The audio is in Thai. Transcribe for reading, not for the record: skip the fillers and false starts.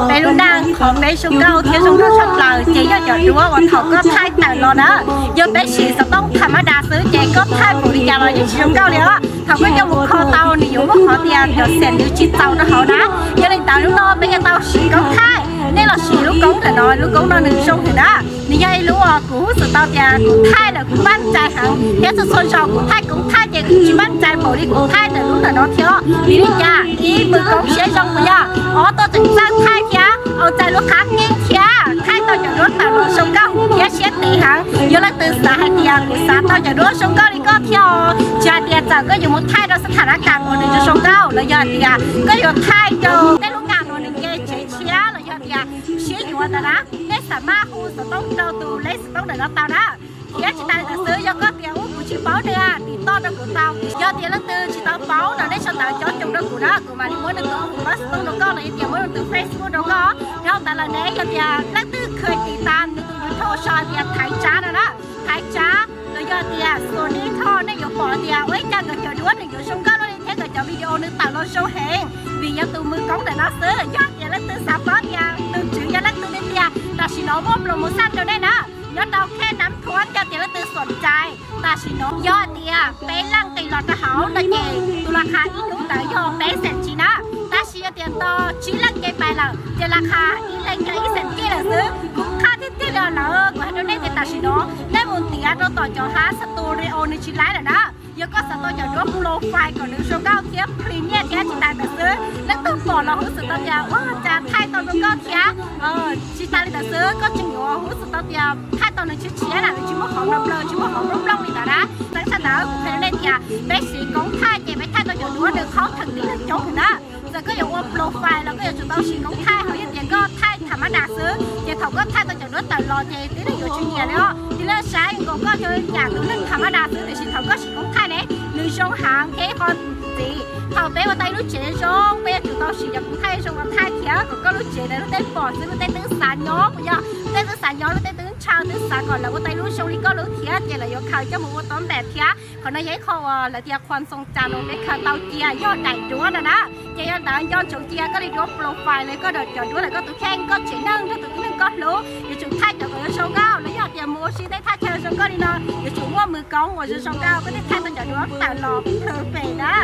bé lúc đang có bé số cao thiếu số cao sắp là chỉ cho cho đứa và thầu có thai tại lo đó giờ bé chỉ sẽต้องทำมาดาซื้อใจก็ทายบริการเราอยู่ที่số cao liền á thầu có cho một kho tàu này dùng một kho tiền để xẻn được chín tàu nó hậu đó giờ nên tàu lúc đó bây giờ tàu chỉ có thai nên là chỉ lúc cống thì nói lúc cống nó đừng sông thì đó như vậy lúc cũng sự tàu tiền cũng thai là cũng ban trái hàng thế sự xuân sầu cũng thai chỉ chỉ ban trái bổ đi cũng thai từ lúc là nó thiếu đi đi cha đi mười cống sẽ xong bây giờ tôi từng sang thai kia ở trái lúc khác nghe kia thai tao cho đốt tàu nó sông cao kia sẽ tỷ hàng giờ là từ xã hay tiền của xã tao cho đốt sông cao đi có theo cha tiền giờ có dùng một thai đó sẽ thả ra càng một đường cho sông cao là giờ tiền có dùng thai cho cái lúc càng một đường kia chế chia là giờ tiền chế nhiều hơn đó cái sản ma khu sản tông đầu tư lấy sản tông để nó tao đó thì chỉ tại làซื้อdo có tiền uống của chị báo đây thì to đó của tao do tiền nó từ chị tao báo là để cho tao cho trong đó của mà đi muốn được có bớt tông nó có là tiền mới từ Facebook đâu có đâu tại là để cho tiền nó từ khởi tỷ tan từ YouTube cho tiền thái trá đó thái trá rồi do tiền Sony thọ nó dùng bỏ tiền ấy cha cái cho đuối này dùng xong có nó đi thế cái cho video nó tạo nó show hẹn vì do từ mưa cống để nóซื้อdo tiền nó từ sao có tiền từ chữ do nó từ đến tiền là chỉ nó bóp rồi một sát cho đây đóยอดเราแค่น้ำท่วมจะเดี๋ยวเราตื่นสนใจแต่สิน้องยอดเดียเป็นร่างตีหลอดกระเขาตะเกยตัวราคาอีนุ่งแต่ยองเป็นเศษชีนะแต่ชีเดียนต่อชีลังเกยไปแล้วเดี๋ยวราคาอีเล็กกับอีเศษเกยเราซื้อคุ้มค่าที่เดียวเราก็ให้เราได้แต่สิน้องได้บุญเตียเราต่อจอหาสตูดิโอในชิ้นไรน่ะนะยังก็สตูดิโอโปรไฟล์ก่อนหนึ่งโชว์เก้าเทียบพรีเมียร์เทียบจิตใจแต่ซื้อแล้วตัวก่อนเรารู้สึกตอนเดียวว่าจะไทยตอนนู้นก็เทียบจิตใจแต่ซื้อก็จริงอยู่รู้สึกตอนเดียวไทยตอนนึงชื่อเชียร์น่ะชื่อว่าของเราเลยชื่อว่าของรูปร่างนี่แต่ละตั้งแต่นั้นผมเคยเล่นเนี่ยเบสสีของไทยเจ็บไม่ไทยตอนอยู่นู้นเดี๋ยวเขาถึงนี่ถึงโจ๊กนะแต่ก็อย่างว่าโปรไฟล์เราก็อย่างจุดต้องสีของไทยเขาอย่างเดียวก็ไทยธรรมดาซื้อเดี๋ยวเขาก็ไทยตอนอยู่นู้นแต่รอเจที่ได้อยู่ชื่อเนี่ยเนาะที่เลิกใช้ก็ก็จะอย่างนึงธรรมดาซื้อแต่สีเขาก็สีของไทยเนี่ยหนึ่งช่องหางแค่คนจีเขาเป๊ะว่าไตรู้เจ๋ช่องเป๊ะจุดต้องสีอย่างไทยช่องว่าไทยเขียวก็รู้เจ๋แต่รู้เต้นปอดซื้อรู้เต้นตื้อสารย้อมไปย่อเต้นตื้อสารย้อมรู้เต้นตื้อชาวตื้อสารก่อนแล้วว่าไตรู้ช่องนี้ก็รู้เทียเจ๋เลยยกเขาจะบอกว่าต้นแบบเทียเขาในยัยเขาแล้วเทียความทรงจำเราได้เขาเตาเจียยอดใหญ่ด้วนนะเจียยอดยอดชงเจียก็เลยยกโปรไฟล์เลยก็เดินจอดด้วยแล้วก็ตัวแข้งก็เฉียงนั่งถ้าตัวนึงก็รู้เดี๋ยวจุดไทยจะไปโชว์เก้าแล้วยอดเจียมัวชีได้ท่าเชลโชว์ก็ดีเนาะเดี๋ยวจุดว่ามือกองหัวจะโชว์เก้าก็ได้ท่าตัวจอดด้วยแต่รอเพอร์เฟกต์นะ